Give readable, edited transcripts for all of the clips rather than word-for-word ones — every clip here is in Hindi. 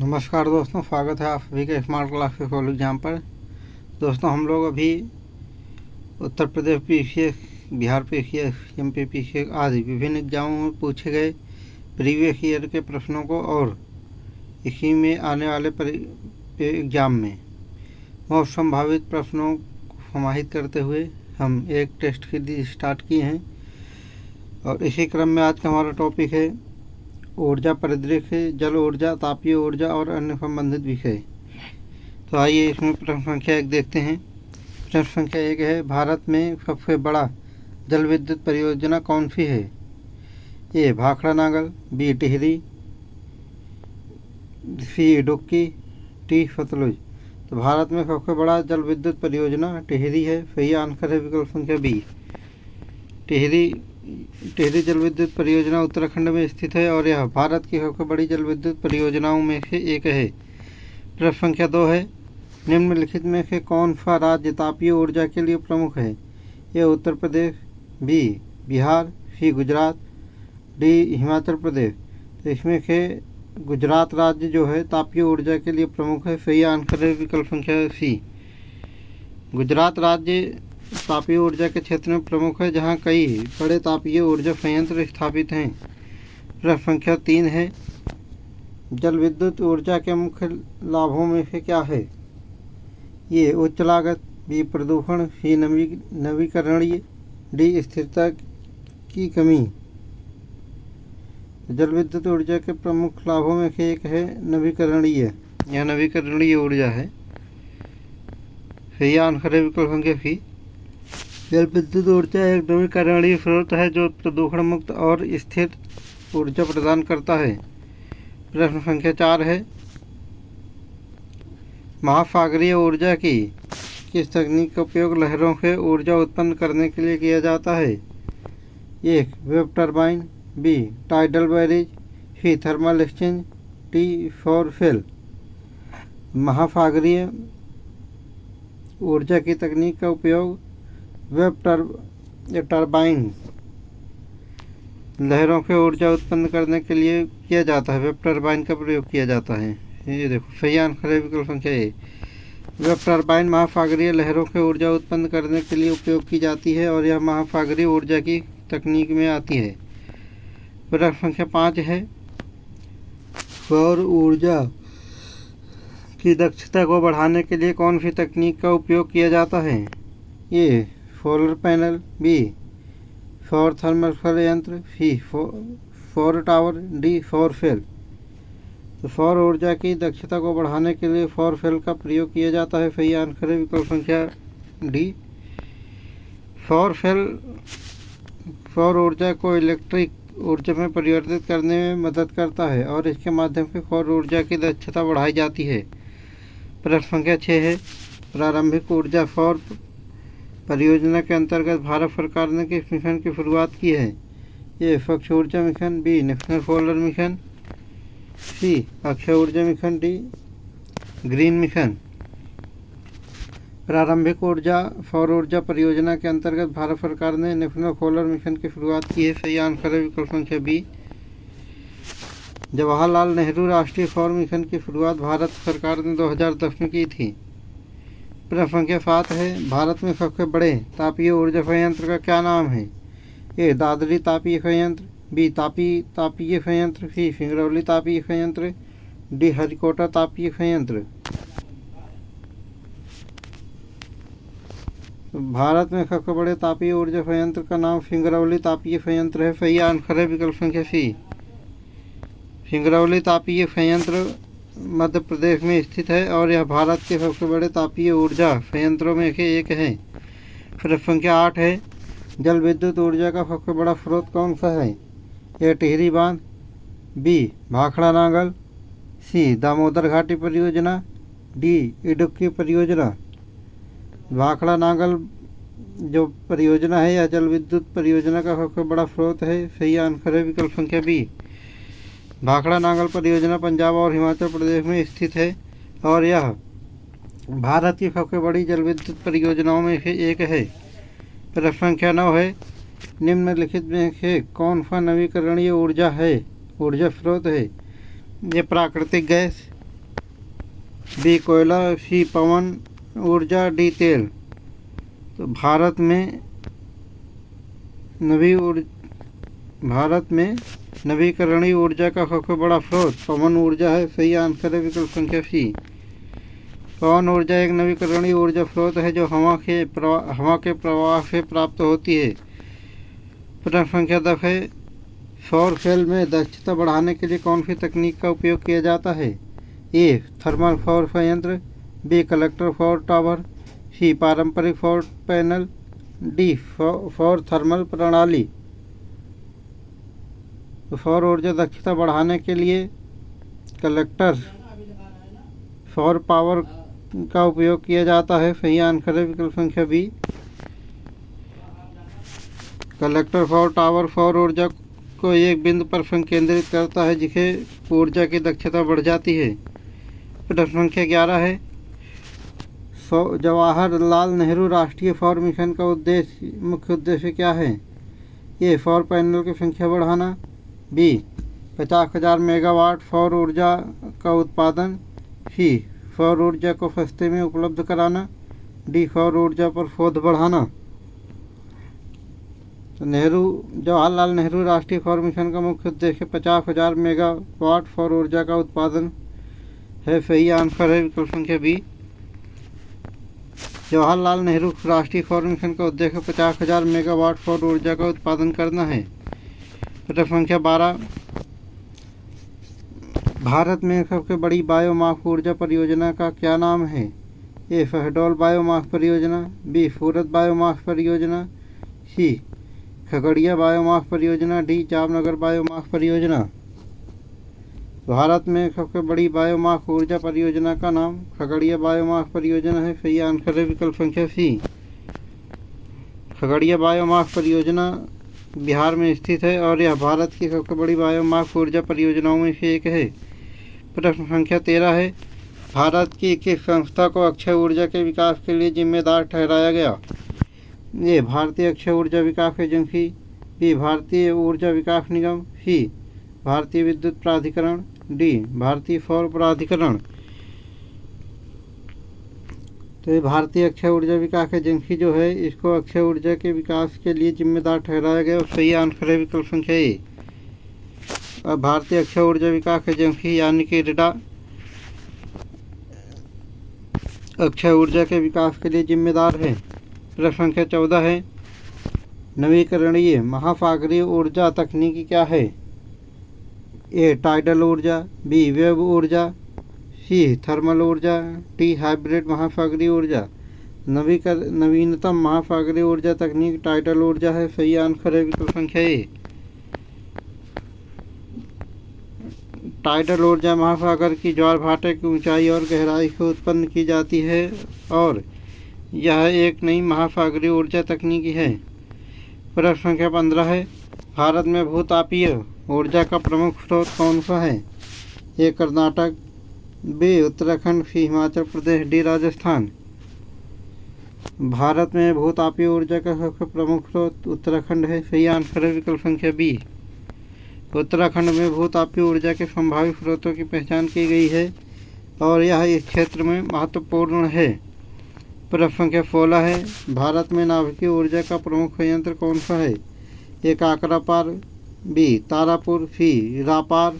नमस्कार दोस्तों, स्वागत है आप सभी का स्मार्ट क्लास के कॉल एग्जाम पर। दोस्तों, हम लोग अभी Uttar Pradesh PCS, Bihar PCS, MP PCS आदि विभिन्न एग्जामों में पूछे गए प्रीवियस ईयर के प्रश्नों को और इसी में आने वाले एग्जाम में बहुत संभावित प्रश्नों को समाहित करते हुए हम एक टेस्ट सीरीज स्टार्ट किए हैं। और इसी क्रम में आज का हमारा टॉपिक है ऊर्जा परिदृश्य, जल ऊर्जा, तापीय ऊर्जा और अन्य संबंधित विषय। तो आइए इसमें प्रश्न संख्या 1 देखते हैं। प्रश्न संख्या 1 है, भारत में सबसे बड़ा जल विद्युत परियोजना कौन सी है? ए भाखड़ा नागल, बी टिहरी, सी इडुक्की, टी सतलुज। तो भारत में सबसे बड़ा जल विद्युत परियोजना टिहरी है। सही आंसर है विकल्प संख्या बी, टिहरी। टिहरी जल विद्युत परियोजना उत्तराखंड में स्थित है और यह भारत की सबसे बड़ी जल विद्युत परियोजनाओं में से एक है। प्रश्न संख्या 2 है, निम्नलिखित में से कौन सा राज्य तापीय ऊर्जा के लिए प्रमुख है? यह उत्तर प्रदेश, बी बिहार, सी गुजरात, डी हिमाचल प्रदेश। तो इसमें से गुजरात राज्य जो है तापीय ऊर्जा के लिए प्रमुख है। सही आंसर है विकल्प संख्या सी, गुजरात राज्य तापीय ऊर्जा के क्षेत्र में प्रमुख है, जहां कई बड़े तापीय ऊर्जा संयंत्र स्थापित हैं। प्रश्न संख्या 3 है, जल विद्युत ऊर्जा के मुख्य लाभों में से क्या है? ये उच्च लागत, बी प्रदूषण, सी नवीकरणीय, डी स्थिरता की कमी। जल विद्युत ऊर्जा के प्रमुख लाभों में से एक है नवीकरणीय, यह नवीकरणीय ऊर्जा है। सही आंसर है विकल्प संख्या सी, जल विद्युत ऊर्जा एक नवीकरणीय स्रोत है जो प्रदूषण मुक्त और स्थिर ऊर्जा प्रदान करता है। प्रश्न संख्या 4 है, महासागरीय ऊर्जा की किस तकनीक का उपयोग लहरों से ऊर्जा उत्पन्न करने के लिए किया जाता है? एक wave turbine, B tidal barrage, C thermal exchange, D सौर सेल। महासागरीय ऊर्जा की तकनीक का उपयोग वेव टर्बाइन लहरों से ऊर्जा उत्पन्न करने के लिए किया जाता है। वेव टर्बाइन का प्रयोग किया जाता है। ये देखो, सही आंसर है विकल्प संख्या ए, वेव टर्बाइन महासागरीय लहरों से ऊर्जा उत्पन्न करने के लिए उपयोग की जाती है और यह महासागरीय ऊर्जा की तकनीक में आती है। प्रश्न संख्या 5 है, सौर ऊर्जा की दक्षता को बढ़ाने के लिए कौन सी तकनीक का उपयोग किया जाता है? ये सोलर पैनल, बी सौर थर्मल संयंत्र, सी सौर टावर, डी सौर सेल। तो सौर ऊर्जा की दक्षता को बढ़ाने के लिए सौर सेल का प्रयोग किया जाता है। सही आंसर है विकल्प संख्या डी, सौर सेल सौर ऊर्जा को इलेक्ट्रिक ऊर्जा में परिवर्तित करने में मदद करता है और इसके माध्यम से सौर ऊर्जा की दक्षता बढ़ाई जाती है। प्रश्न संख्या 6 है, प्रारंभिक ऊर्जा सौर परियोजना के अंतर्गत भारत सरकार ने किस मिशन की शुरुआत की है? ये स्वच्छ ऊर्जा मिशन, B national solar mission, C अक्षय ऊर्जा मिशन, डी ग्रीन मिशन। प्रारंभिक ऊर्जा सौर ऊर्जा परियोजना के अंतर्गत भारत सरकार ने नेशनल सोलर मिशन की शुरुआत की है। सही आंसर है विकल्प संख्या बी, जवाहरलाल नेहरू राष्ट्रीय सौर मिशन की शुरुआत भारत सरकार ने 2010 में की थी। प्रश्न संख्या 7 है, भारत में सबसे बड़े तापीय ऊर्जा संयंत्र का क्या नाम है? ए दादरी तापीय संयंत्र, बी तापीय संयंत्र, सी सिंगरौली तापीय संयंत्र, डी हरिकोटा तापीय संयंत्र। भारत में सबसे बड़े तापीय ऊर्जा संयंत्र का नाम सिंगरौली तापीय संयंत्र है। सही आंसर है विकल्प संख्या सी, सिंगरौली तापीय संयंत्र मध्य प्रदेश में स्थित है और यह भारत के सबसे बड़े तापीय ऊर्जा संयंत्रों में से एक है। प्रश्न संख्या 8 है, जल विद्युत ऊर्जा का सबसे बड़ा स्रोत कौन सा है? ए टिहरी बांध, बी भाखड़ा नागल, सी दामोदर घाटी परियोजना, डी इडुक्की परियोजना। भाखड़ा नागल जो परियोजना है यह जल विद्युत परियोजना का सबसे बड़ा स्रोत है। सही आंसर है विकल्प संख्या बी, भाखड़ा नागल परियोजना पंजाब और हिमाचल प्रदेश में स्थित है और यह भारत की सबसे बड़ी जल विद्युत परियोजनाओं में से एक है। प्रश्न संख्या 9 है, निम्नलिखित में से कौन सा नवीकरणीय ऊर्जा स्रोत है? ये प्राकृतिक गैस, बी कोयला, सी पवन ऊर्जा, डी तेल। तो भारत में नवीकरणीय ऊर्जा का सबसे बड़ा स्रोत पवन ऊर्जा है। सही आंसर है विकल्प संख्या सी। पवन ऊर्जा एक नवीकरणीय ऊर्जा स्रोत है जो हवा के प्रवाह से प्राप्त होती है। प्रश्न संख्या 10 है, सौर सेल में दक्षता बढ़ाने के लिए कौन सी तकनीक का उपयोग किया जाता है? ए थर्मल सौर संयंत्र, बी कलेक्टर सौर टावर, सी पारंपरिक सौर पैनल, डी सौर थर्मल प्रणाली। तो सौर ऊर्जा दक्षता बढ़ाने के लिए कलेक्टर सौर पावर का उपयोग किया जाता है। सही आंसर है विकल्प संख्या बी। कलेक्टर सौर टावर सौर ऊर्जा को एक बिंदु पर संकेंद्रित करता है जिससे ऊर्जा की दक्षता बढ़ जाती है। प्रश्न संख्या 11 है, जवाहरलाल नेहरू राष्ट्रीय सौर मिशन का मुख्य उद्देश्य क्या है? ए सौर पैनल की संख्या बढ़ाना, बी 50,000 मेगावाट सौर ऊर्जा का उत्पादन, सी सौर ऊर्जा को सस्ते में उपलब्ध कराना, डी सौर ऊर्जा पर शोध बढ़ाना। तो जवाहरलाल नेहरू राष्ट्रीय सौर मिशन का मुख्य उद्देश्य 50,000 मेगावाट सौर ऊर्जा का उत्पादन है। सही आंसर है विकल्प संख्या बी। जवाहरलाल नेहरू राष्ट्रीय सौर मिशन का उद्देश्य 50,000 मेगावाट सौर ऊर्जा का उत्पादन करना है। प्रश्न संख्या 12, भारत में सबसे बड़ी बायोमास ऊर्जा परियोजना का क्या नाम है? ए शहडोल बायोमास परियोजना, बी सूरत बायोमास परियोजना, सी खगड़िया बायोमास परियोजना, डी जामनगर बायोमास परियोजना। भारत में सबसे बड़ी बायोमास ऊर्जा परियोजना का नाम खगड़िया बायोमास परियोजना है। सही आंसर है विकल्प संख्या सी। खगड़िया बायोमास परियोजना बिहार में स्थित है और यह भारत की सबसे बड़ी बायोमास ऊर्जा परियोजनाओं में से एक है। प्रश्न संख्या 13 है, भारत की किस संस्था को अक्षय ऊर्जा के विकास के लिए जिम्मेदार ठहराया गया? ये भारतीय अक्षय ऊर्जा विकास एजेंसी, बी भारतीय ऊर्जा विकास निगम, सी भारतीय विद्युत प्राधिकरण, डी भारतीय सौर प्राधिकरण। तो ये भारतीय अक्षय ऊर्जा विकास एजेंसी जो है इसको अक्षय ऊर्जा के विकास के लिए जिम्मेदार ठहराया गया और सही आंसर है विकल्प संख्या ए। अब भारतीय अक्षय ऊर्जा विकास एजेंसी यानी कि इरडा अक्षय ऊर्जा के विकास के लिए जिम्मेदार है। प्रश्न संख्या 14 है, नवीकरणीय महासागरीय ऊर्जा तकनीकी क्या है? ए टाइडल ऊर्जा, बी वेव ऊर्जा, सी थर्मल ऊर्जा, डी हाइब्रिड महासागरीय ऊर्जा। नवीनतम महासागरीय ऊर्जा तकनीक टाइडल ऊर्जा है। सही आंसर है विकल्प संख्या ए। टाइडल ऊर्जा महासागर की ज्वार भाटे की ऊंचाई और गहराई से उत्पन्न की जाती है और यह एक नई महासागरीय ऊर्जा तकनीकी है। प्रश्न संख्या 15 है, भारत में भूतापीय ऊर्जा का प्रमुख स्रोत कौन सा है? ए कर्नाटक, बी उत्तराखंड, सी हिमाचल प्रदेश, डी राजस्थान। भारत में भूतापीय ऊर्जा का सबसे प्रमुख स्रोत उत्तराखंड है। सही आंसर है विकल्प संख्या बी। उत्तराखंड में भूतापीय ऊर्जा के संभावित स्रोतों की पहचान की गई है और यह इस क्षेत्र में महत्वपूर्ण है। प्रश्न संख्या 16 है, भारत में नाभिकीय ऊर्जा का प्रमुख संयंत्र कौन सा है? ए काकरापार, बी तारापुर, सी रापार,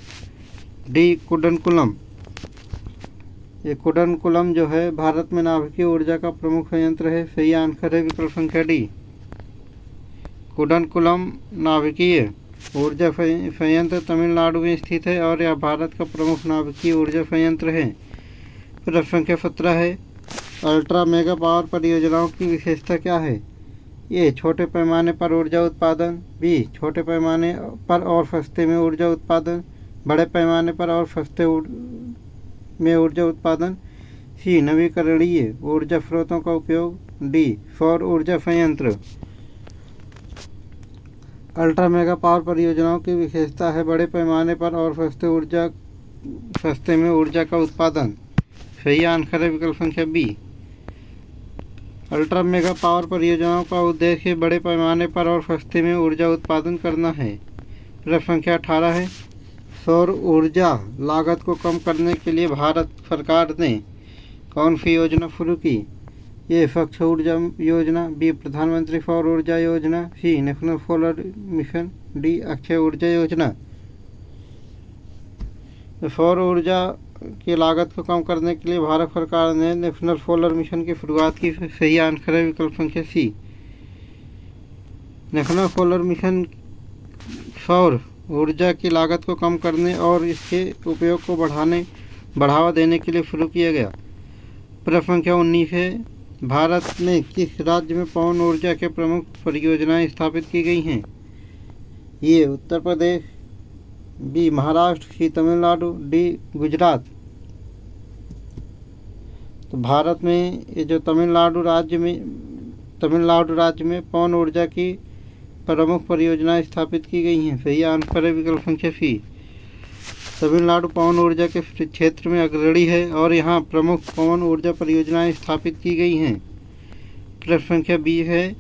डी कुडनकुलम। ये कुडनकुलम जो है भारत में नाभिकीय ऊर्जा का प्रमुख संयंत्र है। सही आंसर है विकल्प संख्या डी। कुडनकुलम नाभिकीय ऊर्जा संयंत्र तमिलनाडु में स्थित है और यह भारत का प्रमुख नाभिकीय ऊर्जा संयंत्र है। प्रश्न संख्या 17 है, अल्ट्रा मेगा पावर परियोजनाओं की विशेषता क्या है? ए छोटे पैमाने पर ऊर्जा उत्पादन, बी छोटे पैमाने पर और सस्ते में ऊर्जा उत्पादन, बड़े पैमाने पर और सस्ते में ऊर्जा उत्पादन, सी नवीकरणीय ऊर्जा स्रोतों का उपयोग, डी सौर ऊर्जा संयंत्र। अल्ट्रा मेगा पावर परियोजनाओं की विशेषता है बड़े पैमाने पर और सस्ते में ऊर्जा का उत्पादन। सही आंसर है विकल्प संख्या बी। अल्ट्रा मेगा पावर परियोजनाओं का उद्देश्य बड़े पैमाने पर और सस्ते में ऊर्जा उत्पादन करना है। प्रश्न संख्या 18 है, सौर ऊर्जा लागत को कम करने के लिए भारत सरकार ने कौन सी योजना शुरू की? ए स्वच्छ ऊर्जा योजना, बी प्रधानमंत्री सौर ऊर्जा योजना, C national solar mission, D अक्षय ऊर्जा योजना। सौर ऊर्जा की लागत को कम करने के लिए भारत सरकार ने नेशनल सोलर मिशन की शुरुआत की। सही आंसर है विकल्प संख्या सी। नेशनल सोलर मिशन सौर ऊर्जा की लागत को कम करने और इसके उपयोग को बढ़ावा देने के लिए शुरू किया गया। प्रश्न संख्या 19 है, भारत में किस राज्य में पवन ऊर्जा के प्रमुख परियोजनाएं स्थापित की गई हैं? ये उत्तर प्रदेश, बी महाराष्ट्र, सी तमिलनाडु, डी गुजरात। तो भारत में ये जो तमिलनाडु राज्य में पवन ऊर्जा की प्रमुख परियोजनाएं स्थापित की गई हैं। सही आंसर है विकल्प संख्या सी। तमिलनाडु पवन ऊर्जा के क्षेत्र में अग्रणी है और यहाँ प्रमुख पवन ऊर्जा परियोजनाएं स्थापित की गई हैं। प्रश्न संख्या 20 है,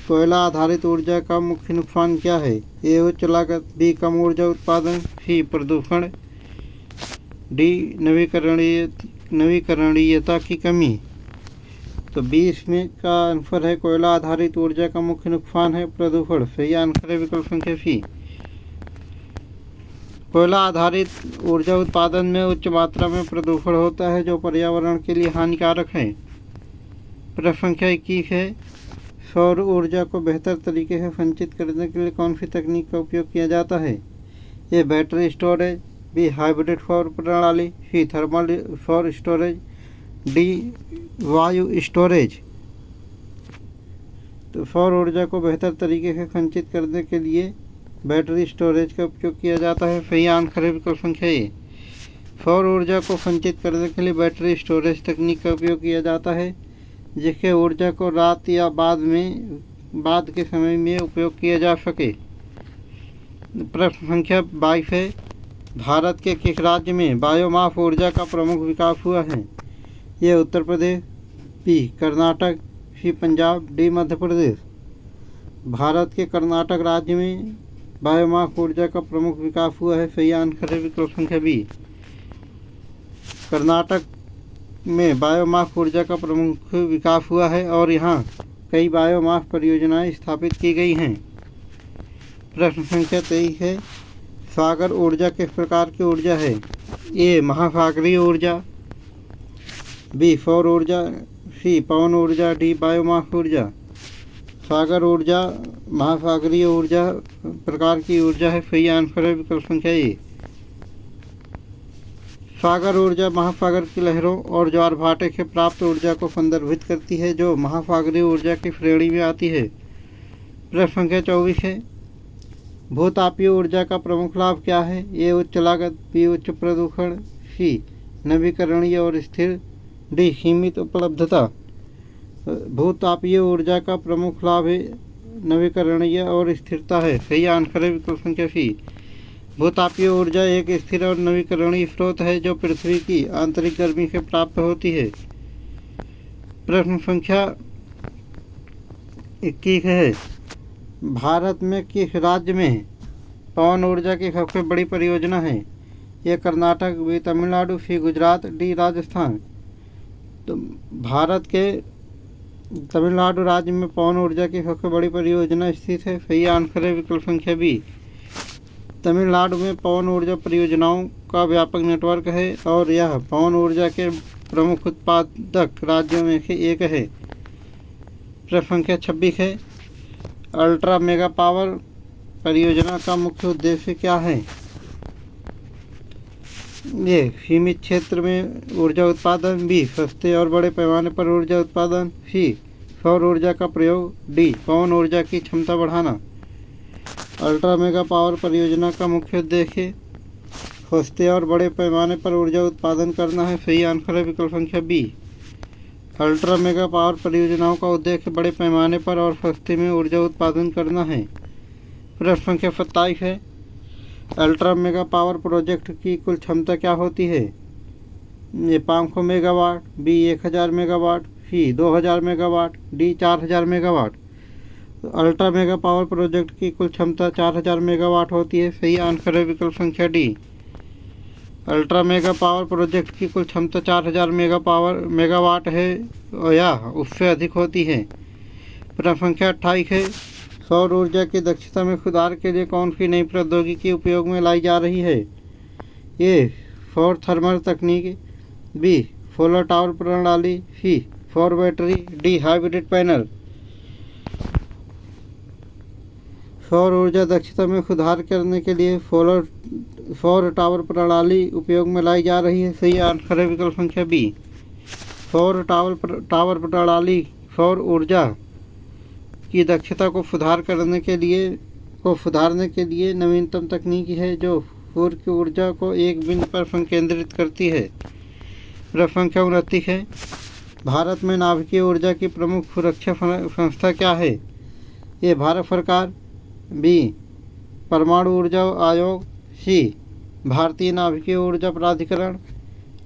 कोयला आधारित ऊर्जा का मुख्य नुकसान क्या है? ए उच्च लागत, बी कम ऊर्जा उत्पादन, सी प्रदूषण, डी नवीकरणीयता की कमी। तो 20 में का आंसर है कोयला आधारित ऊर्जा का मुख्य नुकसान है प्रदूषण। सही आंसर है विकल्प संख्या सी। कोयला आधारित ऊर्जा उत्पादन में उच्च मात्रा में प्रदूषण होता है जो पर्यावरण के लिए हानिकारक है। प्रश्न संख्या 21 है, सौर ऊर्जा को बेहतर तरीके से संचित करने के लिए कौन सी तकनीक का उपयोग किया जाता है? ये बैटरी स्टोरेज, बी हाइब्रिड सौर प्रणाली, सी थर्मल सौर स्टोरेज, डी वायु स्टोरेज। तो सौर ऊर्जा को बेहतर तरीके से संचित करने के लिए बैटरी स्टोरेज का उपयोग किया जाता है। सही आंसर है विकल्प संख्या ए। सौर ऊर्जा को संचित करने के लिए बैटरी स्टोरेज तकनीक का उपयोग किया जाता है जिससे ऊर्जा को रात या बाद के समय में उपयोग किया जा सके। प्रश्न संख्या 22 है, भारत के किस राज्य में बायोमास ऊर्जा का प्रमुख विकास हुआ है? ये उत्तर प्रदेश, बी कर्नाटक, सी पंजाब, डी मध्य प्रदेश। भारत के कर्नाटक राज्य में बायोमास ऊर्जा का प्रमुख विकास हुआ है। सही आंसर है विकल्प संख्या बी। कर्नाटक में बायोमास ऊर्जा का प्रमुख विकास हुआ है और यहाँ कई बायोमास परियोजनाएं स्थापित की गई हैं। प्रश्न संख्या 23 है, सागर ऊर्जा किस प्रकार की ऊर्जा है? ए महासागरीय ऊर्जा, बी सौर ऊर्जा, सी पवन ऊर्जा, डी बायोमास ऊर्जा। सागर ऊर्जा महासागरीय ऊर्जा प्रकार की ऊर्जा है। सही आंसर है विकल्प संख्या ए। सागर ऊर्जा महासागर की लहरों और ज्वार भाटे से प्राप्त ऊर्जा को संदर्भित करती है जो महासागरीय ऊर्जा की श्रेणी में आती है। प्रश्न संख्या 24 है, भूतापीय ऊर्जा का प्रमुख लाभ क्या है? ए उच्च लागत, बी उच्च प्रदूषण, सी नवीकरणीय और स्थिर, डी सीमित उपलब्धता। भूतापीय ऊर्जा का प्रमुख लाभ है नवीकरणीय और स्थिरता है। सही आंसर है विकल्प संख्या सी। भूतापीय ऊर्जा एक स्थिर और नवीकरणीय स्रोत है जो पृथ्वी की आंतरिक गर्मी से प्राप्त होती है। प्रश्न संख्या 21 है, भारत में किस राज्य में पवन ऊर्जा की सबसे बड़ी परियोजना है? ये कर्नाटक, बी तमिलनाडु, सी गुजरात, डी राजस्थान। तो भारत के तमिलनाडु राज्य में पवन ऊर्जा की सबसे बड़ी परियोजना स्थित है। सही आंसर है विकल्प संख्या बी। तमिलनाडु में पवन ऊर्जा परियोजनाओं का व्यापक नेटवर्क है और यह पवन ऊर्जा के प्रमुख उत्पादक राज्यों में से एक है। प्रश्न संख्या 26 है, अल्ट्रा मेगा पावर परियोजना का मुख्य उद्देश्य क्या है? ये सीमित क्षेत्र में ऊर्जा उत्पादन, बी सस्ते और बड़े पैमाने पर ऊर्जा उत्पादन, सी सौर ऊर्जा का प्रयोग, डी पवन ऊर्जा की क्षमता बढ़ाना। अल्ट्रा मेगा पावर परियोजना का मुख्य उद्देश्य सस्ते और बड़े पैमाने पर ऊर्जा उत्पादन करना है। सही आंसर है विकल्प संख्या बी। अल्ट्रा मेगा पावर परियोजनाओं का उद्देश्य बड़े पैमाने पर और सस्ते में ऊर्जा उत्पादन करना है। प्रश्न संख्या 27 है, अल्ट्रा मेगा पावर प्रोजेक्ट की कुल क्षमता क्या होती है? ये 500 मेगावाट, बी 1000 मेगावाट, सी 2000 megawatt, D 4000 megawatt. Ultra mega power project की कुल क्षमता 4000 मेगावाट होती है। सही आंसर है विकल्प संख्या D. Ultra mega power project की कुल क्षमता 4000 मेगावाट है या उससे अधिक होती है। प्रश्न संख्या 28 है, सौर ऊर्जा की दक्षता में सुधार के लिए कौन सी नई प्रौद्योगिकी उपयोग में लाई जा रही है? ए सौर थर्मल तकनीक, बी सोलर टावर प्रणाली, सी सौर बैटरी, डी हाइब्रिड पैनल। सौर ऊर्जा दक्षता में सुधार करने के लिए सौर टावर प्रणाली उपयोग में लाई जा रही है। सही आंसर है विकल्प संख्या बी। सौर टावर प्रणाली सौर ऊर्जा की दक्षता को सुधारने के लिए नवीनतम तकनीकी है जो सूर्य की ऊर्जा को एक बिंदु पर संकेंद्रित करती है। प्रश्न संख्या 29 है, भारत में नाभिकीय ऊर्जा की प्रमुख सुरक्षा संस्था क्या है? ए भारत सरकार, बी परमाणु ऊर्जा आयोग, सी भारतीय नाभिकीय ऊर्जा प्राधिकरण,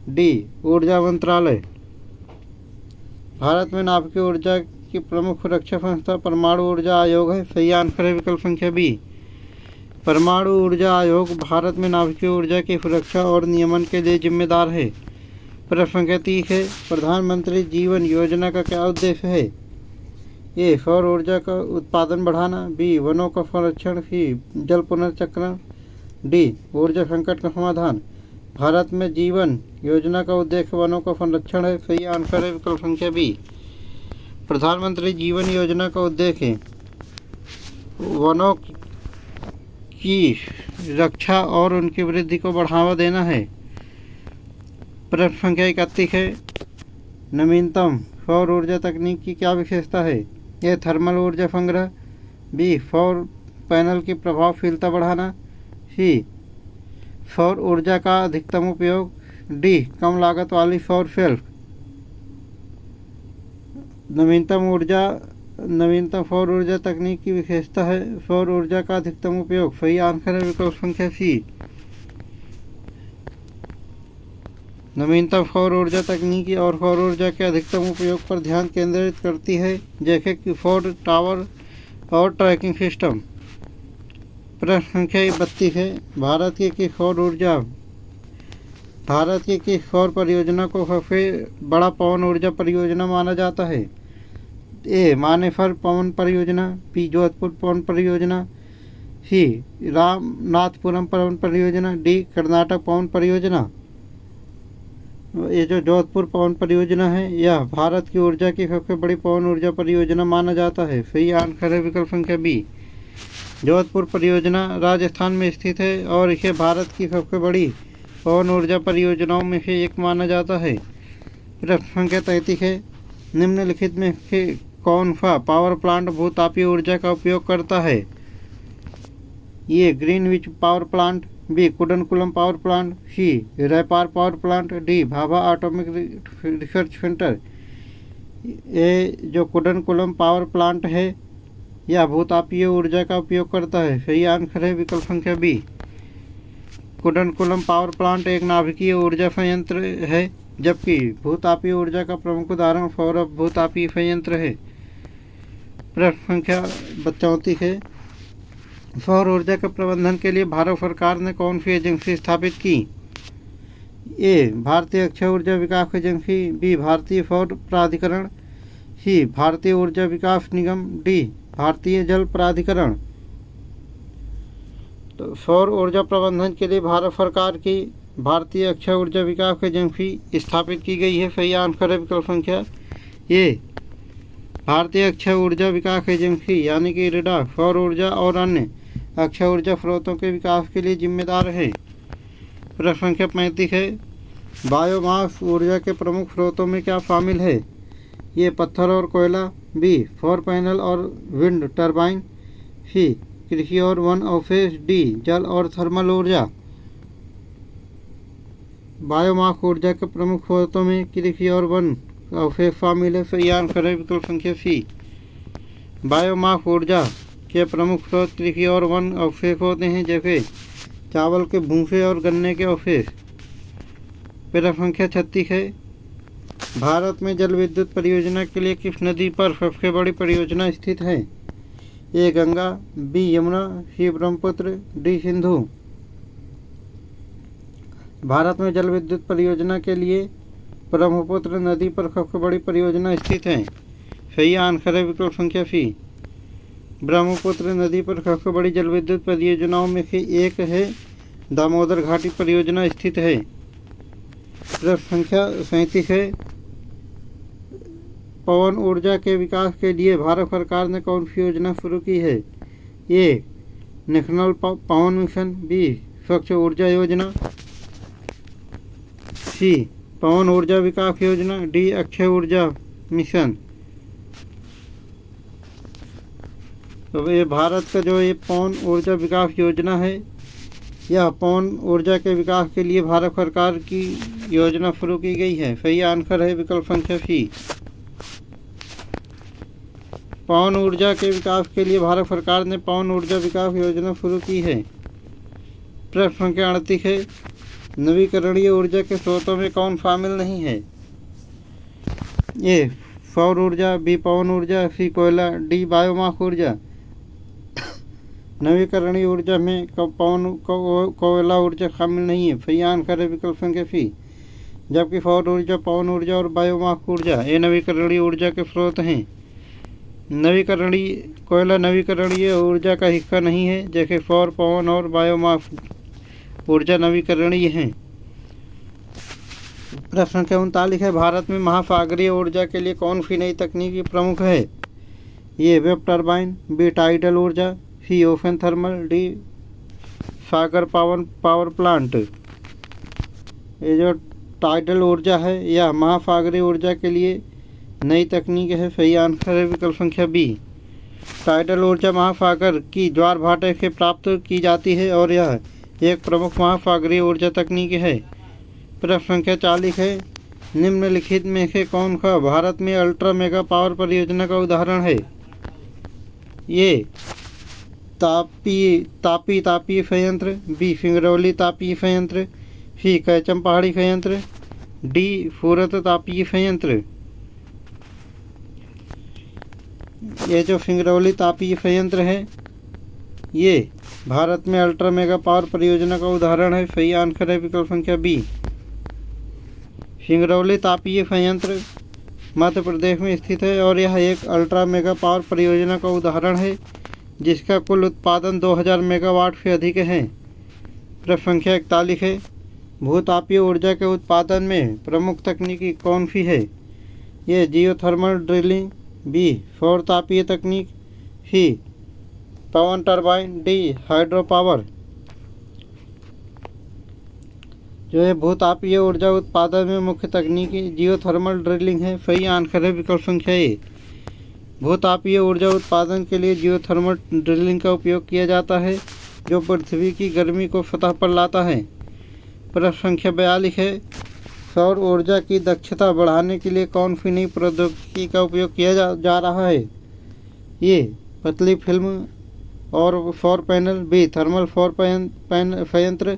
डी ऊर्जा मंत्रालय। भारत में नाभिकीय ऊर्जा की प्रमुख सुरक्षा संस्था परमाणु ऊर्जा आयोग है। सही आंसर है विकल्प संख्या बी। परमाणु ऊर्जा आयोग भारत में नाभिकीय ऊर्जा की सुरक्षा और नियमन के लिए जिम्मेदार है। प्रश्न संख्या 30 है, प्रधानमंत्री जीवन योजना का क्या उद्देश्य है? ए सौर ऊर्जा का उत्पादन बढ़ाना, बी वनों का संरक्षण, सी जल पुनर्चक्रण, डी ऊर्जा संकट का समाधान। भारत में जीवन योजना का उद्देश्य वनों का संरक्षण है। सही आंसर है विकल्प संख्या बी। प्रधानमंत्री जीवन योजना का उद्देश्य वनों की रक्षा और उनकी वृद्धि को बढ़ावा देना है। प्रश्न संख्या 31 है, नवीनतम सौर ऊर्जा तकनीक की क्या विशेषता है? ए थर्मल ऊर्जा संग्रह, बी सौर पैनल की प्रभावशीलता बढ़ाना, सी सौर ऊर्जा का अधिकतम उपयोग, डी कम लागत वाली सौर सेल। नवीनतम सौर ऊर्जा तकनीक की विशेषता है सौर ऊर्जा का अधिकतम उपयोग। सही आंसर है विकल्प संख्या सी। नवीनतम सौर ऊर्जा तकनीकी और सौर ऊर्जा के अधिकतम उपयोग पर ध्यान केंद्रित करती है, जैसे कि सौर टावर और ट्रैकिंग सिस्टम। प्रश्न संख्या 32 है, भारत की किस सौर परियोजना को सबसे बड़ा पवन ऊर्जा परियोजना माना जाता है? ए मानेसर पवन परियोजना, बी जोधपुर पवन परियोजना, सी रामनाथपुरम पवन परियोजना, डी कर्नाटक पवन परियोजना। ये जो जोधपुर पवन परियोजना है यह भारत की ऊर्जा की सबसे बड़ी पवन ऊर्जा परियोजना माना जाता है। सही आंसर है विकल्प संख्या बी। जोधपुर परियोजना राजस्थान में स्थित है और इसे भारत की सबसे बड़ी पवन ऊर्जा परियोजनाओं में से एक माना जाता है। प्रश्न संख्या 33 है, निम्नलिखित में से कौन सा पावर प्लांट भूतापीय ऊर्जा का उपयोग करता है? ये Greenwich power plant, B Kudankulam power plant, C रैपार power plant, D Bhabha atomic research centre. ये जो कुडनकुलम पावर प्लांट है यह भूतापीय ऊर्जा का उपयोग करता है। सही आंसर है विकल्प संख्या बी। कुडनकुलम पावर प्लांट एक नाभिकीय ऊर्जा संयंत्र है, जबकि भूतापीय ऊर्जा का प्रमुख उदाहरण सौर भूतापीय संयंत्र है। प्रश्न संख्या 34 है, सौर ऊर्जा के प्रबंधन के लिए भारत सरकार ने कौन सी एजेंसी स्थापित की? ए भारतीय अक्षय ऊर्जा विकास एजेंसी, बी भारतीय सौर प्राधिकरण, सी भारतीय ऊर्जा विकास निगम, डी भारतीय जल प्राधिकरण। तो सौर ऊर्जा प्रबंधन के लिए भारत सरकार की भारतीय अक्षय ऊर्जा विकास एजेंसी स्थापित की गई है। सही आंसर है विकल्प संख्या ए। भारतीय अक्षय ऊर्जा विकास एजेंसी यानी कि इरडा सौर ऊर्जा और अन्य अक्षय ऊर्जा स्रोतों के विकास के लिए जिम्मेदार है। प्रश्न संख्या 35 है, बायोमास ऊर्जा के प्रमुख स्रोतों में क्या शामिल है? ये पत्थर और कोयला, बी सौर पैनल और विंड टर्बाइन, सी कृषि और वन अवशेष, डी जल और थर्मल ऊर्जा। बायोमास ऊर्जा के प्रमुख स्रोतों में कृषि और वन अवशेष शामिल है। सही आंसर है विकल्प संख्या सी। बायोमास ऊर्जा के प्रमुख स्रोत कृषि और वन अवशेष होते हैं, जैसे चावल के भूसे और गन्ने के अवशेष। प्रश्न संख्या 36 है, भारत में जल विद्युत परियोजना के लिए किस नदी पर सबसे बड़ी परियोजना स्थित है? ए गंगा, बी यमुना, सी ब्रह्मपुत्र, डी सिंधु। भारत में जल विद्युत परियोजना के लिए ब्रह्मपुत्र नदी पर सबसे बड़ी परियोजना स्थित है। सही आंसर है विकल्प संख्या सी। ब्रह्मपुत्र नदी पर सबसे बड़ी जल विद्युत परियोजनाओं में से एक है दामोदर घाटी परियोजना स्थित है। प्रश्न संख्या 37 है, पवन ऊर्जा के विकास के लिए भारत सरकार ने कौन सी योजना शुरू की है? ए नेशनल पवन मिशन, बी स्वच्छ ऊर्जा योजना, सी पवन ऊर्जा विकास योजना, डी अक्षय ऊर्जा मिशन। तो ये भारत का जो ये पवन ऊर्जा विकास योजना है, यह पवन ऊर्जा के विकास के लिए भारत सरकार की योजना शुरू की गई है। सही आंसर है विकल्प संख्या सी। पवन ऊर्जा के विकास के लिए भारत सरकार ने पवन ऊर्जा विकास योजना शुरू की है। प्रश्न संख्या 38 है, नवीकरणीय ऊर्जा के स्रोतों में कौन शामिल नहीं है? ए सौर ऊर्जा, बी पवन ऊर्जा, सी कोयला, डी बायोमास ऊर्जा। नवीकरणीय ऊर्जा में कोयला ऊर्जा शामिल नहीं है। सही आंसर है विकल्प संख्या सी। जबकि सौर ऊर्जा, पवन ऊर्जा और बायोमास ऊर्जा ये नवीकरणीय ऊर्जा के स्रोत हैं। कोयला नवीकरणीय ऊर्जा का हिस्सा नहीं है, जैसे सौर, पवन और बायोमास ऊर्जा नवीकरणीय हैं। प्रश्न संख्या 39 है, भारत में महासागरीय ऊर्जा के लिए कौन सी नई तकनीकी प्रमुख है? ये वेब टर्बाइन, बी टाइडल ऊर्जा, सी ओशन थर्मल, डी सागर पावर प्लांट। ये जो टाइडल ऊर्जा है यह महासागरीय ऊर्जा के लिए नई तकनीक है। सही आंसर है विकल्प संख्या बी। टाइडल ऊर्जा महासागर की ज्वार भाटे से प्राप्त की जाती है और यह एक प्रमुख महासागरीय ऊर्जा तकनीक है। प्रश्न संख्या 40 है, निम्नलिखित में से कौन सा भारत में अल्ट्रा मेगा पावर परियोजना का उदाहरण है? ये तापी संयंत्र, बी सिंगरौली तापीय संयंत्र, सी कैचम पहाड़ी संयंत्र, डी सूरत तापीय संयंत्र। ये जो सिंगरौली तापीय संयंत्र है ये भारत में अल्ट्रा मेगा पावर परियोजना का उदाहरण है। सही आंसर है विकल्प संख्या बी। सिंगरौली तापीय संयंत्र मध्य प्रदेश में स्थित है और यह एक अल्ट्रा मेगा पावर परियोजना का उदाहरण है जिसका कुल उत्पादन 2000 मेगावाट से अधिक है। प्रश्न संख्या 41 है, भूतापीय ऊर्जा के उत्पादन में प्रमुख तकनीकी कौन सी है? ये जियोथर्मल ड्रिलिंग, बी सौर तापीय तकनीक, सी पवन टरबाइन, डी हाइड्रो पावर। जो है भूतापीय ऊर्जा उत्पादन में मुख्य तकनीकी जियोथर्मल ड्रिलिंग है। सही आंसर है विकल्प संख्या ए। भूतापीय ऊर्जा उत्पादन के लिए जियोथर्मल ड्रिलिंग का उपयोग किया जाता है जो पृथ्वी की गर्मी को सतह पर लाता है। प्रश्न संख्या 42 है, सौर ऊर्जा की दक्षता बढ़ाने के लिए कौन सी नई प्रौद्योगिकी का उपयोग किया जा रहा है? ये पतली फिल्म और सौर पैनल, बी थर्मल सौर संयंत्र,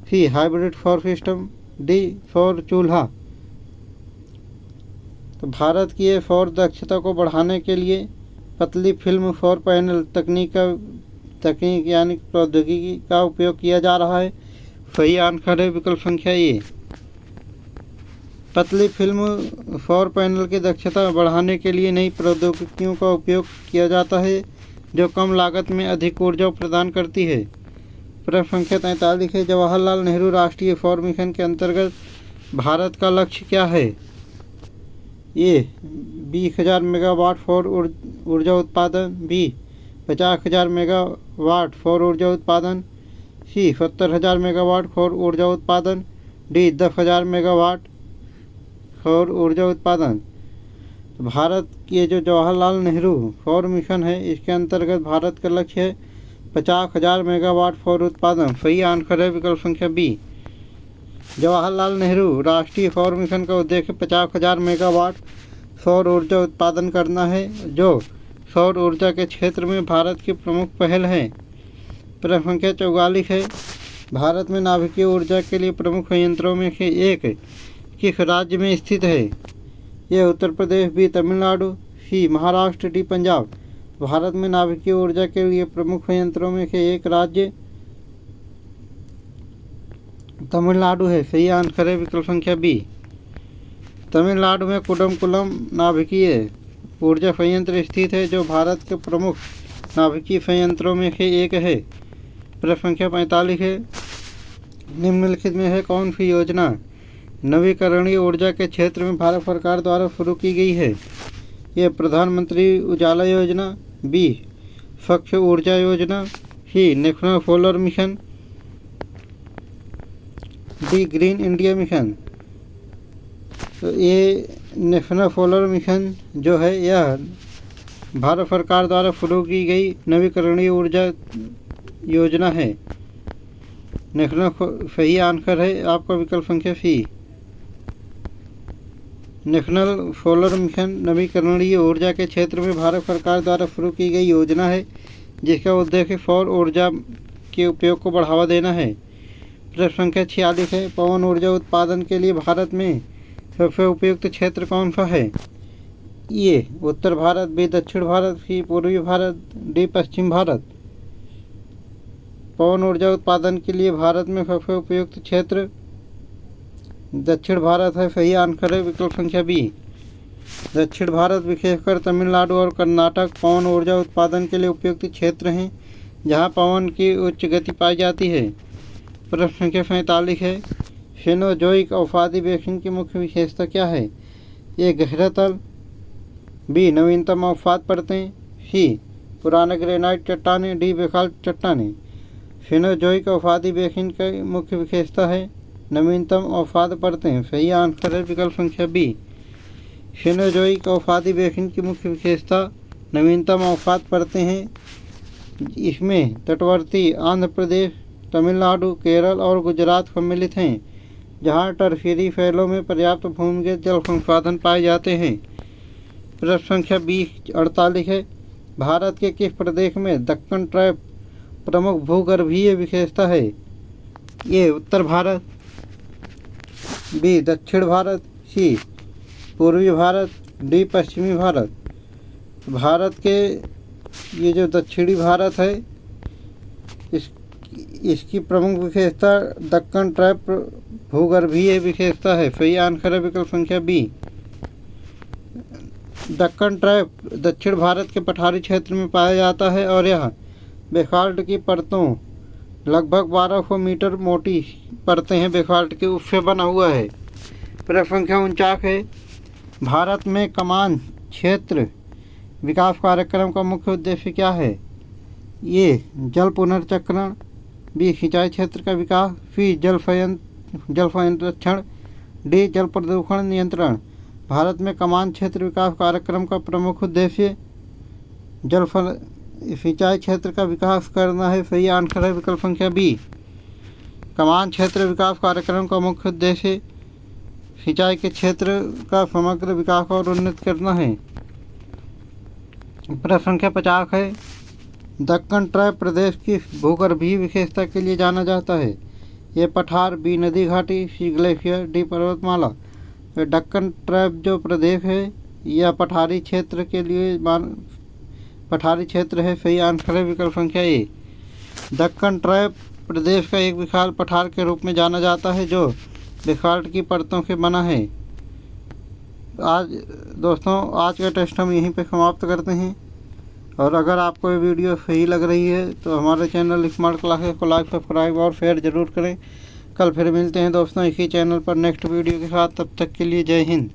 सी हाइब्रिड सौर सिस्टम, डी सौर चूल्हा। तो भारत की ये सौर दक्षता को बढ़ाने के लिए पतली फिल्म सौर पैनल तकनीक यानी प्रौद्योगिकी का उपयोग किया जा रहा है। सही आंसर है विकल्प संख्या ए। पतली फिल्म सौर पैनल की दक्षता बढ़ाने के लिए नई प्रौद्योगिकियों का उपयोग किया जाता है जो कम लागत में अधिक ऊर्जा प्रदान करती है। प्रश्न संख्या 43 है, जवाहरलाल नेहरू राष्ट्रीय सौर मिशन के अंतर्गत भारत का लक्ष्य क्या है? ये 20,000 मेगावाट सौर ऊर्जा उत्पादन, बी 50,000 मेगावाट सौर ऊर्जा उत्पादन, सी 70,000 मेगावाट सौर ऊर्जा उत्पादन, डी 10,000 मेगावाट सौर ऊर्जा उत्पादन। भारत के जो जवाहरलाल नेहरू सौर मिशन है इसके अंतर्गत भारत का लक्ष्य है 50,000 मेगावाट सौर उत्पादन। सही आंसर है विकल्प संख्या बी। जवाहरलाल नेहरू राष्ट्रीय सौर मिशन का उद्देश्य 50,000 मेगावाट सौर ऊर्जा उत्पादन करना है जो सौर ऊर्जा के क्षेत्र में भारत की प्रमुख पहल है। प्रश्न संख्या 44 है, भारत में नाभिकीय ऊर्जा के लिए प्रमुख संयंत्रों में से एक किस राज्य में स्थित है? यह उत्तर प्रदेश, बी तमिलनाडु, सी महाराष्ट्र, डी पंजाब। भारत में नाभिकीय ऊर्जा के लिए प्रमुख संयंत्रों में से एक राज्य तमिलनाडु है। सही आंसर है विकल्प संख्या बी। तमिलनाडु में कुडमकुलम नाभिकीय ऊर्जा संयंत्र स्थित है, जो भारत के प्रमुख नाभिकीय संयंत्रों में से एक है। प्रश्न संख्या 45 है। निम्नलिखित में है कौन सी योजना नवीकरणीय ऊर्जा के क्षेत्र में भारत सरकार द्वारा शुरू की गई है? ये प्रधानमंत्री उजाला योजना, बी स्वच्छ ऊर्जा योजना, C national solar mission, D green India mission. तो ये नेशनल सोलर मिशन जो है यह भारत सरकार द्वारा शुरू की गई नवीकरणीय ऊर्जा योजना है। नेशनल सही आंसर है आपका विकल्प संख्या सी। नेशनल सोलर मिशन नवीकरणीय ऊर्जा के क्षेत्र में भारत सरकार द्वारा शुरू की गई योजना है, जिसका उद्देश्य सौर ऊर्जा के उपयोग को बढ़ावा देना है। प्रश्न संख्या 46 है। पवन ऊर्जा उत्पादन के लिए भारत में सबसे उपयुक्त क्षेत्र कौन सा है? ये उत्तर भारत, बी दक्षिण भारत, सी पूर्वी भारत, डी पश्चिम भारत। पवन ऊर्जा उत्पादन के लिए भारत में सबसे उपयुक्त क्षेत्र दक्षिण भारत है। सही आंसर है विकल्प संख्या बी। दक्षिण भारत विशेषकर तमिलनाडु और कर्नाटक पवन ऊर्जा उत्पादन के लिए उपयुक्त क्षेत्र हैं, जहां पवन की उच्च गति पाई जाती है। प्रश्न संख्या 47 है। सेनोजोइक औषधि बेसिन की मुख्य विशेषता क्या है? ये गहरा तल, बी नवीनतम अवसाद परतें, सी पुराने ग्रेनाइट चट्टानें, डी बेसाल्ट चट्टानें। सेनोजोइक औषधि बेसिन की मुख्य विशेषता है नवीनतम अवसाद परतें। सही आंसर है विकल्प संख्या बी। सेनोजोइक औषधि बेसिन की मुख्य विशेषता नवीनतम अवसाद परतें हैं। इसमें तटवर्ती आंध्र प्रदेश, तमिलनाडु, केरल और गुजरात सम्मिलित हैं, जहां टर्फीरी फैलों में पर्याप्त भूमिगत जल संसाधन पाए जाते हैं। प्रश्न संख्या 48 है। भारत के किस प्रदेश में दक्कन ट्रैप प्रमुख भूगर्भीय विशेषता है? ये उत्तर भारत, बी दक्षिण भारत, सी पूर्वी भारत, डी पश्चिमी भारत। भारत के ये जो दक्षिणी भारत है इसकी प्रमुख विशेषता दक्कन ट्रैप भूगर्भीय विशेषता है। सही आंसर है विकल्प संख्या बी। दक्कन ट्रैप दक्षिण भारत के पठारी क्षेत्र में पाया जाता है और यह बेसाल्ट की परतों लगभग 1200 मीटर मोटी परतें हैं बेसाल्ट के उससे बना हुआ है। प्रश्न संख्या 49 है। भारत में कमान क्षेत्र विकास कार्यक्रम का मुख्य उद्देश्य क्या है? ये जल पुनर्चक्रण, बी सिंचाई क्षेत्र का विकास, सी जल संरक्षण, डी जल प्रदूषण नियंत्रण। भारत में कमान क्षेत्र विकास कार्यक्रम का प्रमुख उद्देश्य सिंचाई क्षेत्र का विकास करना है। सही आंसर है विकल्प संख्या बी। कमान क्षेत्र विकास कार्यक्रम का मुख्य उद्देश्य सिंचाई के क्षेत्र का समग्र विकास और उन्नत करना है। प्रश्न संख्या 50 है। दक्कन ट्रैप प्रदेश की भूगर्भीय विशेषता के लिए जाना जाता है? ये पठार, बी नदी घाटी, सी ग्लेशियर, डी पर्वतमाला। दक्कन ट्रैप जो प्रदेश है यह पठारी क्षेत्र के लिए पठारी क्षेत्र है। सही आंसर है विकल्प संख्या ए। दक्कन ट्रैप प्रदेश का एक विशाल पठार के रूप में जाना जाता है जो बेसाल्ट की परतों से बना है। दोस्तों आज का टेस्ट हम यहीं पे समाप्त करते हैं, और अगर आपको ये वीडियो सही लग रही है तो हमारे चैनल स्मार्ट क्लासेस को लाइक, सब्सक्राइब और शेयर ज़रूर करें। कल फिर मिलते हैं दोस्तों इसी चैनल पर नेक्स्ट वीडियो के साथ। तब तक के लिए जय हिंद।